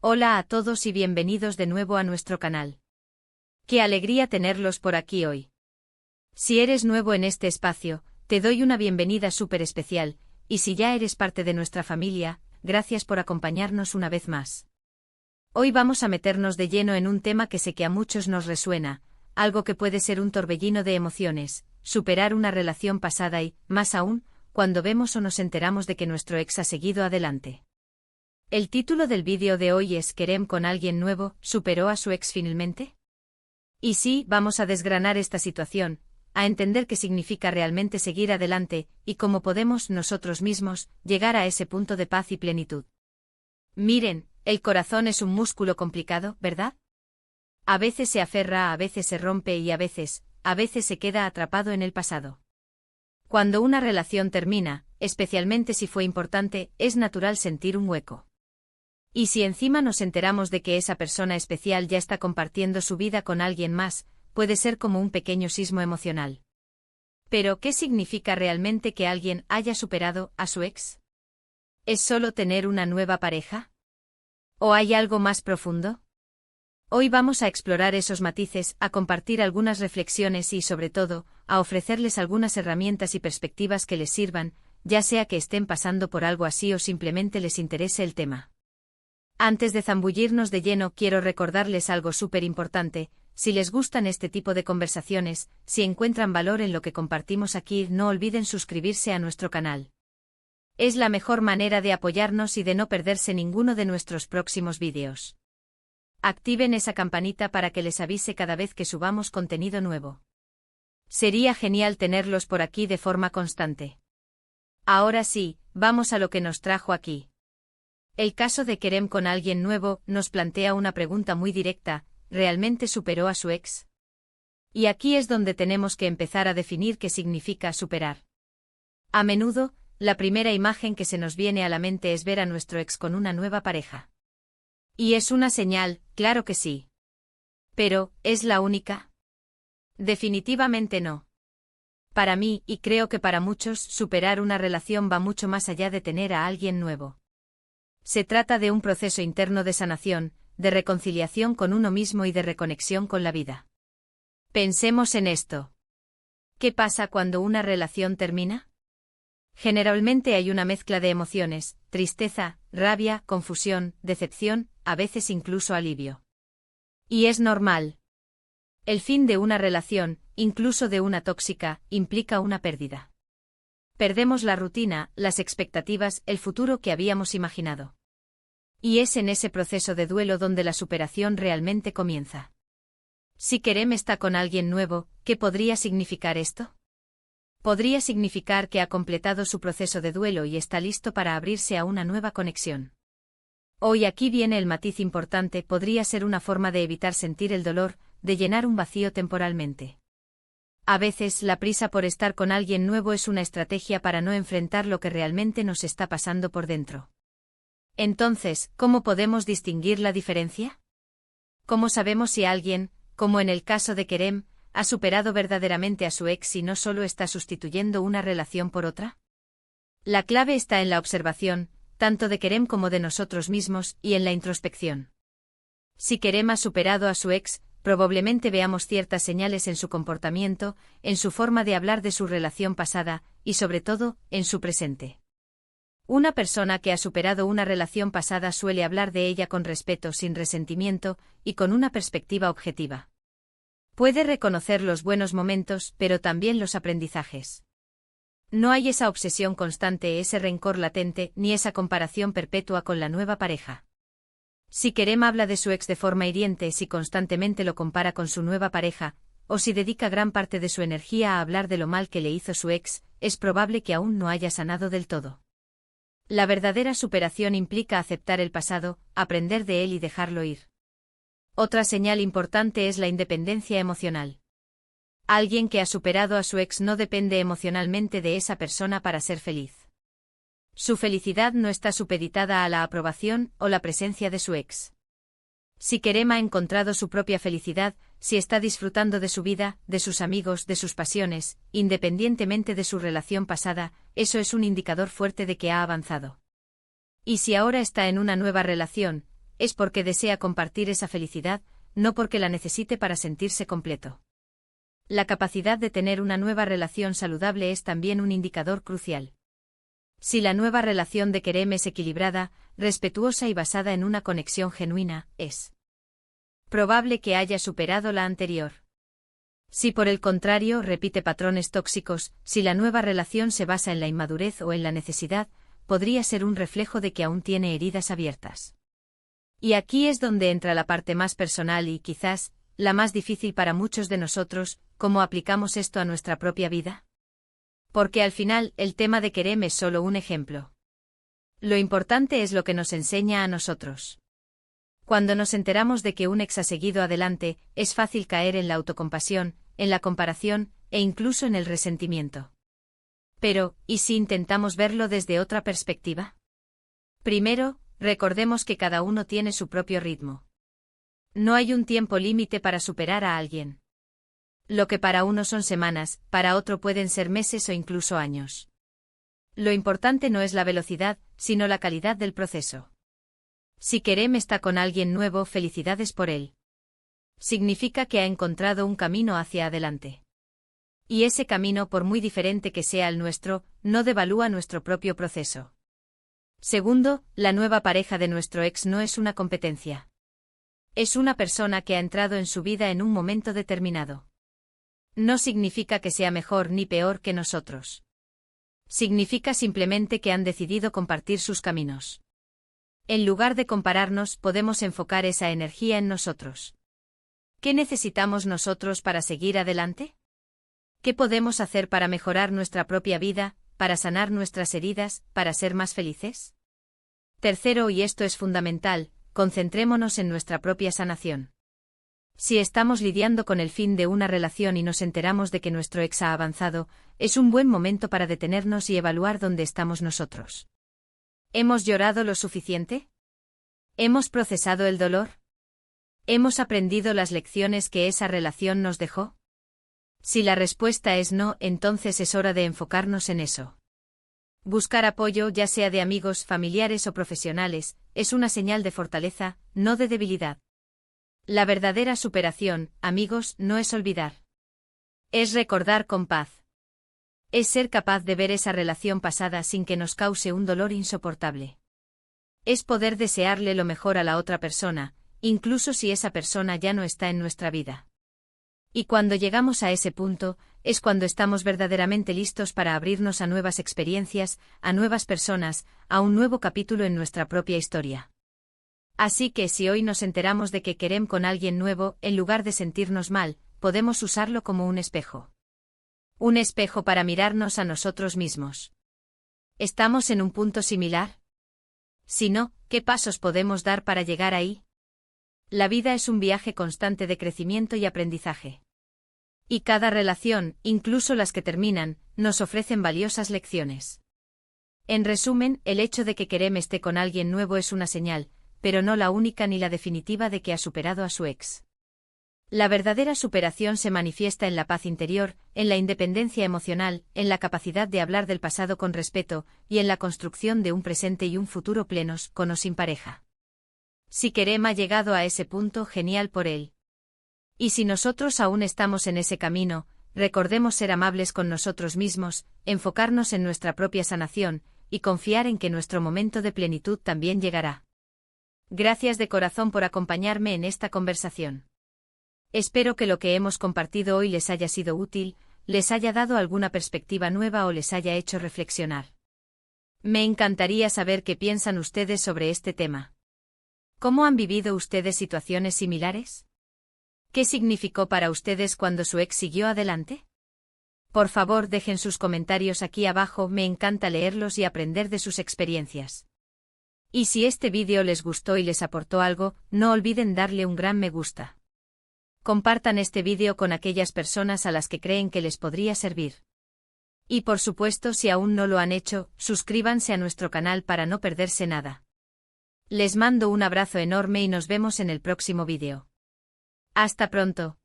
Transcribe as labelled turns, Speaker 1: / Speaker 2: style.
Speaker 1: Hola a todos y bienvenidos de nuevo a nuestro canal. Qué alegría tenerlos por aquí hoy. Si eres nuevo en este espacio, te doy una bienvenida súper especial, y si ya eres parte de nuestra familia, gracias por acompañarnos una vez más. Hoy vamos a meternos de lleno en un tema que sé que a muchos nos resuena, algo que puede ser un torbellino de emociones, superar una relación pasada y, más aún, cuando vemos o nos enteramos de que nuestro ex ha seguido adelante. El título del vídeo de hoy es ¿Kerem con alguien nuevo superó a su ex finalmente? Y sí, vamos a desgranar esta situación, a entender qué significa realmente seguir adelante, y cómo podemos nosotros mismos llegar a ese punto de paz y plenitud. Miren, el corazón es un músculo complicado, ¿verdad? A veces se aferra, a veces se rompe y a veces se queda atrapado en el pasado. Cuando una relación termina, especialmente si fue importante, es natural sentir un hueco. Y si encima nos enteramos de que esa persona especial ya está compartiendo su vida con alguien más, puede ser como un pequeño sismo emocional. Pero, ¿qué significa realmente que alguien haya superado a su ex? ¿Es solo tener una nueva pareja? ¿O hay algo más profundo? Hoy vamos a explorar esos matices, a compartir algunas reflexiones y, sobre todo, a ofrecerles algunas herramientas y perspectivas que les sirvan, ya sea que estén pasando por algo así o simplemente les interese el tema. Antes de zambullirnos de lleno, quiero recordarles algo súper importante: si les gustan este tipo de conversaciones, si encuentran valor en lo que compartimos aquí, no olviden suscribirse a nuestro canal. Es la mejor manera de apoyarnos y de no perderse ninguno de nuestros próximos vídeos. Activen esa campanita para que les avise cada vez que subamos contenido nuevo. Sería genial tenerlos por aquí de forma constante. Ahora sí, vamos a lo que nos trajo aquí. El caso de Kerem con alguien nuevo nos plantea una pregunta muy directa: ¿realmente superó a su ex? Y aquí es donde tenemos que empezar a definir qué significa superar. A menudo, la primera imagen que se nos viene a la mente es ver a nuestro ex con una nueva pareja. Y es una señal, claro que sí. Pero, ¿es la única? Definitivamente no. Para mí, y creo que para muchos, superar una relación va mucho más allá de tener a alguien nuevo. Se trata de un proceso interno de sanación, de reconciliación con uno mismo y de reconexión con la vida. Pensemos en esto. ¿Qué pasa cuando una relación termina? Generalmente hay una mezcla de emociones: tristeza, rabia, confusión, decepción, a veces incluso alivio. Y es normal. El fin de una relación, incluso de una tóxica, implica una pérdida. Perdemos la rutina, las expectativas, el futuro que habíamos imaginado. Y es en ese proceso de duelo donde la superación realmente comienza. Si Kerem está con alguien nuevo, ¿qué podría significar esto? Podría significar que ha completado su proceso de duelo y está listo para abrirse a una nueva conexión. Hoy aquí viene el matiz importante: podría ser una forma de evitar sentir el dolor, de llenar un vacío temporalmente. A veces, la prisa por estar con alguien nuevo es una estrategia para no enfrentar lo que realmente nos está pasando por dentro. Entonces, ¿cómo podemos distinguir la diferencia? ¿Cómo sabemos si alguien, como en el caso de Kerem, ha superado verdaderamente a su ex y no solo está sustituyendo una relación por otra? La clave está en la observación, tanto de Kerem como de nosotros mismos, y en la introspección. Si Kerem ha superado a su ex, probablemente veamos ciertas señales en su comportamiento, en su forma de hablar de su relación pasada, y sobre todo, en su presente. Una persona que ha superado una relación pasada suele hablar de ella con respeto, sin resentimiento, y con una perspectiva objetiva. Puede reconocer los buenos momentos, pero también los aprendizajes. No hay esa obsesión constante, ese rencor latente, ni esa comparación perpetua con la nueva pareja. Si Kerem habla de su ex de forma hiriente, si constantemente lo compara con su nueva pareja, o si dedica gran parte de su energía a hablar de lo mal que le hizo su ex, es probable que aún no haya sanado del todo. La verdadera superación implica aceptar el pasado, aprender de él y dejarlo ir. Otra señal importante es la independencia emocional. Alguien que ha superado a su ex no depende emocionalmente de esa persona para ser feliz. Su felicidad no está supeditada a la aprobación o la presencia de su ex. Si Kerem ha encontrado su propia felicidad, si está disfrutando de su vida, de sus amigos, de sus pasiones, independientemente de su relación pasada, eso es un indicador fuerte de que ha avanzado. Y si ahora está en una nueva relación, es porque desea compartir esa felicidad, no porque la necesite para sentirse completo. La capacidad de tener una nueva relación saludable es también un indicador crucial. Si la nueva relación de Kerem es equilibrada, respetuosa y basada en una conexión genuina, es probable que haya superado la anterior. Si por el contrario repite patrones tóxicos, si la nueva relación se basa en la inmadurez o en la necesidad, podría ser un reflejo de que aún tiene heridas abiertas. Y aquí es donde entra la parte más personal y, quizás, la más difícil para muchos de nosotros: ¿cómo aplicamos esto a nuestra propia vida? Porque al final, el tema de Kerem es solo un ejemplo. Lo importante es lo que nos enseña a nosotros. Cuando nos enteramos de que un ex ha seguido adelante, es fácil caer en la autocompasión, en la comparación, e incluso en el resentimiento. Pero, ¿y si intentamos verlo desde otra perspectiva? Primero, recordemos que cada uno tiene su propio ritmo. No hay un tiempo límite para superar a alguien. Lo que para uno son semanas, para otro pueden ser meses o incluso años. Lo importante no es la velocidad, sino la calidad del proceso. Si Kerem está con alguien nuevo, felicidades por él. Significa que ha encontrado un camino hacia adelante. Y ese camino, por muy diferente que sea el nuestro, no devalúa nuestro propio proceso. Segundo, la nueva pareja de nuestro ex no es una competencia. Es una persona que ha entrado en su vida en un momento determinado. No significa que sea mejor ni peor que nosotros. Significa simplemente que han decidido compartir sus caminos. En lugar de compararnos, podemos enfocar esa energía en nosotros. ¿Qué necesitamos nosotros para seguir adelante? ¿Qué podemos hacer para mejorar nuestra propia vida, para sanar nuestras heridas, para ser más felices? Tercero, y esto es fundamental, concentrémonos en nuestra propia sanación. Si estamos lidiando con el fin de una relación y nos enteramos de que nuestro ex ha avanzado, es un buen momento para detenernos y evaluar dónde estamos nosotros. ¿Hemos llorado lo suficiente? ¿Hemos procesado el dolor? ¿Hemos aprendido las lecciones que esa relación nos dejó? Si la respuesta es no, entonces es hora de enfocarnos en eso. Buscar apoyo, ya sea de amigos, familiares o profesionales, es una señal de fortaleza, no de debilidad. La verdadera superación, amigos, no es olvidar. Es recordar con paz. Es ser capaz de ver esa relación pasada sin que nos cause un dolor insoportable. Es poder desearle lo mejor a la otra persona, incluso si esa persona ya no está en nuestra vida. Y cuando llegamos a ese punto, es cuando estamos verdaderamente listos para abrirnos a nuevas experiencias, a nuevas personas, a un nuevo capítulo en nuestra propia historia. Así que si hoy nos enteramos de que Kerem con alguien nuevo, en lugar de sentirnos mal, podemos usarlo como un espejo. Un espejo para mirarnos a nosotros mismos. ¿Estamos en un punto similar? Si no, ¿qué pasos podemos dar para llegar ahí? La vida es un viaje constante de crecimiento y aprendizaje. Y cada relación, incluso las que terminan, nos ofrecen valiosas lecciones. En resumen, el hecho de que Kerem esté con alguien nuevo es una señal, pero no la única ni la definitiva de que ha superado a su ex. La verdadera superación se manifiesta en la paz interior, en la independencia emocional, en la capacidad de hablar del pasado con respeto, y en la construcción de un presente y un futuro plenos, con o sin pareja. Si Kerem ha llegado a ese punto, genial por él. Y si nosotros aún estamos en ese camino, recordemos ser amables con nosotros mismos, enfocarnos en nuestra propia sanación, y confiar en que nuestro momento de plenitud también llegará. Gracias de corazón por acompañarme en esta conversación. Espero que lo que hemos compartido hoy les haya sido útil, les haya dado alguna perspectiva nueva o les haya hecho reflexionar. Me encantaría saber qué piensan ustedes sobre este tema. ¿Cómo han vivido ustedes situaciones similares? ¿Qué significó para ustedes cuando su ex siguió adelante? Por favor, dejen sus comentarios aquí abajo, me encanta leerlos y aprender de sus experiencias. Y si este vídeo les gustó y les aportó algo, no olviden darle un gran me gusta. Compartan este vídeo con aquellas personas a las que creen que les podría servir. Y por supuesto, si aún no lo han hecho, suscríbanse a nuestro canal para no perderse nada. Les mando un abrazo enorme y nos vemos en el próximo vídeo. Hasta pronto.